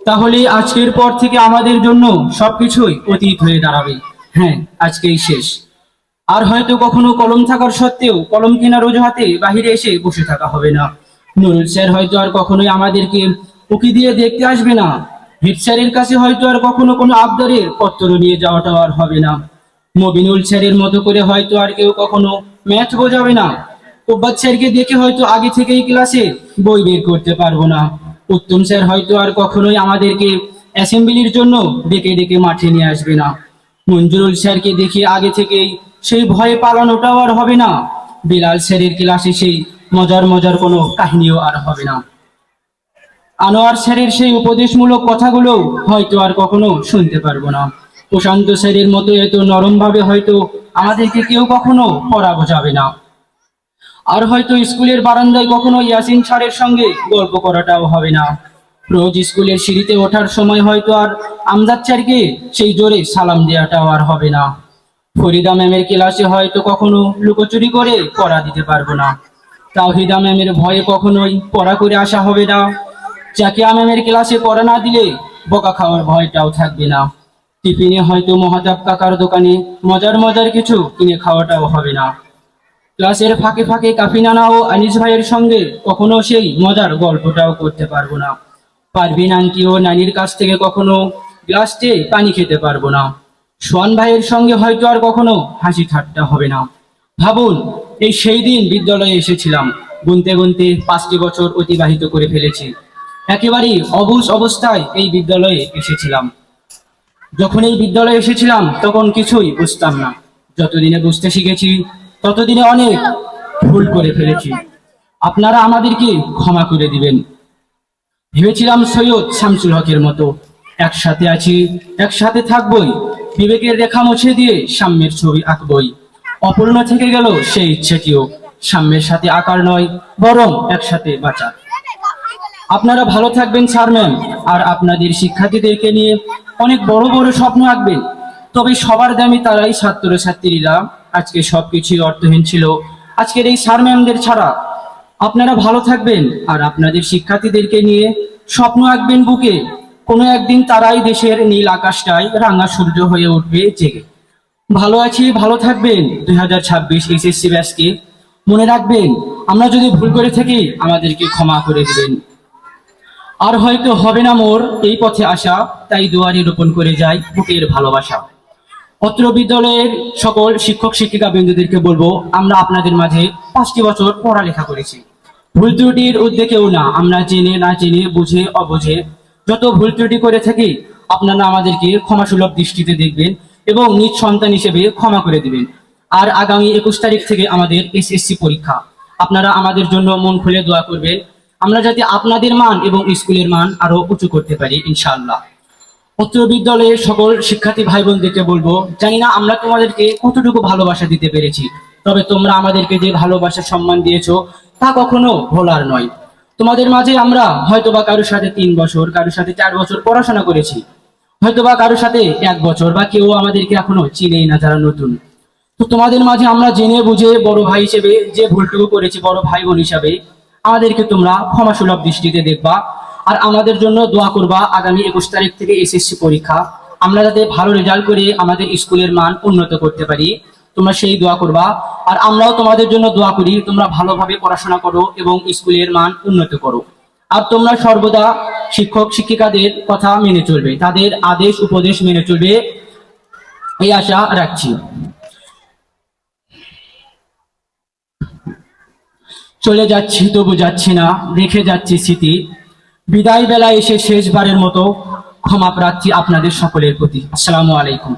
তাহলে আজকের পর থেকে আমাদের জন্য সবকিছুই অতীত হয়ে দাঁড়াবে। হ্যাঁ, আজকেই শেষ। আর হয়তো কখনো কলম থাকার সত্ত্বেও কলম কেনার অজুহাতে বাহিরে এসে বসে থাকা হবে না। নুরুল স্যার হয়তো আর কখনোই আমাদেরকে উকি দিয়ে দেখতে আসবে না। হেড স্যারের কাছে হয়তো আর কখনো কোনো আবদারের পত্র নিয়ে যাওয়াটাও আর হবে না। মবিনুল স্যারের মতো করে হয়তো আর কেউ কখনো ম্যাথ বোঝাবে না। ওব্বাদ স্যারকে দেখে হয়তো আগে থেকেই ক্লাসে বই বের করতে পারবো না। উত্তম স্যার হয়তো আর কখনোই আমাদেরকে অ্যাসেম্বলির জন্য ডেকে ডেকে মাঠে নিয়ে আসবে না। মঞ্জুরুল স্যারকে দেখে আগে থেকেই সেই ভয়ে পালানোটাও আর হবে না। বিলাল স্যারের ক্লাসে সেই মজার মজার কোনো কাহিনীও আর হবে না। আনোয়ার স্যারের সেই উপদেশমূলক কথাগুলো হয়তো আর কখনো শুনতে পারবো না। প্রশান্ত স্যারের মতো এত নরমভাবে হয়তো আমাদেরকে কেউ কখনো পড়া বোঝাবে না। আর হয়তো স্কুলের বারান্দায় কখনো ইয়াসিন স্যারের সঙ্গে গল্প করাটাও হবে না। রোজ স্কুলের সিঁড়িতে ওঠার সময় হয়তো আর আমজাদ স্যারকে সেই জোরে সালাম দেওয়াটাও আর হবে না। ফরিদা ম্যামের ক্লাসে হয়তো কখনো লুকোচুরি করে পড়া দিতে পারবো না। তাওহিদা ম্যামের ভয়ে কখনোই পড়া করে আসা হবে না। জাকিয়া ম্যামের ক্লাসে পড়া না দিলে বকা খাওয়ার ভয়টাও থাকবে না। টিফিনে হয়তো মহাতাব কাকার দোকানে মজার মজার কিছু কিনে খাওয়াটাও হবে না। ক্লাসের ফাঁকে ফাঁকে কাফি নানা ও আনিস ভাইয়ের সঙ্গে কখনো সেই মজার গল্পটাও করতে পারবো না। পারভিন আন্টি ও নানির কাছ থেকে কখনো গ্লাস চেয়ে পানি খেতে পারবো না। সোয়ান ভাইয়ের সঙ্গে হয়তো আর কখনো হাসি ঠাট্টা হবে না। ভাবুন, এই সেই দিন বিদ্যালয়ে এসেছিলাম। গুনতে গুনতে 5টি বছর অতিবাহিত করে ফেলেছি। একেবারেই অবুঝ অবস্থায় এই বিদ্যালয়ে এসেছিলাম। যখন এই বিদ্যালয়ে এসেছিলাম তখন কিছুই বুঝতাম না। যতদিনে বুঝতে শিখেছি ততদিনে অনেক ভুল করে ফেলেছি। আপনারা আমাদেরকে ক্ষমা করে দিবেন। ভেবেছিলাম সৈয়দ শামসুল হকের মতো একসাথে আছি, একসাথে থাকবই, বিবেকের রেখা মুছে দিয়ে সাম্যের ছবি আঁকবই। অপূর্ণ থেকে গেল সেই ইচ্ছেটিও, সাম্যের সাথে আকার নয় বরং একসাথে বাঁচা। আপনারা ভালো থাকবেন স্যার ম্যাম, আর আপনাদের শিক্ষার্থীদেরকে নিয়ে অনেক বড় বড় স্বপ্ন আঁকবেন। তবে সবার দামি তারাই ছাত্রছাত্রীরা। আজকে সবকিছুই অর্থহীন ছিল আজকের এই স্যার ম্যামদের ছাড়া। আপনারা ভালো থাকবেন, আর আপনাদের শিক্ষার্থীদেরকে নিয়ে স্বপ্ন আঁকবেন বুকে। কোনো একদিন তারাই দেশের নীল আকাশটায় রাঙা সূর্য হয়ে উঠবে জেগে। ভালো আছি, ভালো থাকবেন 2026 এসএসসি ব্যাচকে। মনে রাখবেন, আমরা যদি ভুল করে থাকি আমাদেরকে ক্ষমা করে দিবেন। আর হয়তো হবে না মোর এই পথে আসা, তাই দুয়ারে রোপণ করে যাই বুকের ভালোবাসা। অত্র বিদ্যালয়ের সকল শিক্ষক শিক্ষিকা বৃন্দদেরকে বলবো, আমরা আপনাদের মাঝে 5টি বছর পড়ালেখা করেছি। ভুল ত্রুটির উদ্যোগেও না, আমরা জেনে না জেনে, বুঝে অবুঝে যত ভুল ত্রুটি করে থাকি আপনারা আমাদেরকে ক্ষমাসুলভ দৃষ্টিতে দেখবেন এবং নিজ সন্তান হিসেবে ক্ষমা করে দিবেন। আর আগামী 21 তারিখ থেকে আমাদের এসএসসি পরীক্ষা। আপনারা আমাদের জন্য মন খুলে দোয়া করবেন, আমরা যাতে আপনাদের মান এবং স্কুলের মান আরো উঁচু করতে পারি ইনশাআল্লাহ। উচ্চ বিদ্যালয়ের সকল শিক্ষার্থী ভাই বোনদেরকে বলবো, জানি না আমরা তোমাদেরকে কতটুকু ভালোবাসা দিতে পেরেছি, তবে তোমরা আমাদেরকে যে ভালোবাসা সম্মান দিয়েছো তা কখনো ভোলার নয়। তোমাদের মাঝে আমরা হয়তোবা কারোর সাথে 3 বছর, কারোর সাথে 4 বছর পড়াশোনা করেছি, হয়তোবা কারোর সাথে 1 বছর, বা কেউ আমাদেরকে এখনো চিনেই না যারা নতুন। তো তোমাদের মাঝে আমরা জেনে বুঝে বড় ভাই হিসেবে যে ভুলটুকু করেছি, বড় ভাই বোন হিসাবে আমাদেরকে তোমরা ক্ষমাসুলভ দৃষ্টিতে দেখবা। আর আমাদের জন্য দোয়া করবা আগামী 21 তারিখ থেকে এসএসসি পরীক্ষা, আমরা যাতে ভালো রেজাল্ট করে আমাদের স্কুলের মান উন্নত করতে পারি, তোমরা সেই দোয়া করবা। আর আমরাও তোমাদের জন্য দোয়া করি, তোমরা ভালোভাবে পড়াশোনা করো এবং স্কুলের মান উন্নত করো। আর তোমরা সর্বদা শিক্ষক শিক্ষিকাদের কথা মেনে চলবে, তাদের আদেশ উপদেশ মেনে চলবে, এই আশা রাখছি। চলে যাচ্ছি তবু যাচ্ছি না, রেখে যাচ্ছি স্মৃতি। বিদায় বেলা এসে শেষবারের মতো ক্ষমা প্রার্থী আপনাদের সকলের প্রতি। আসসালামু আলাইকুম।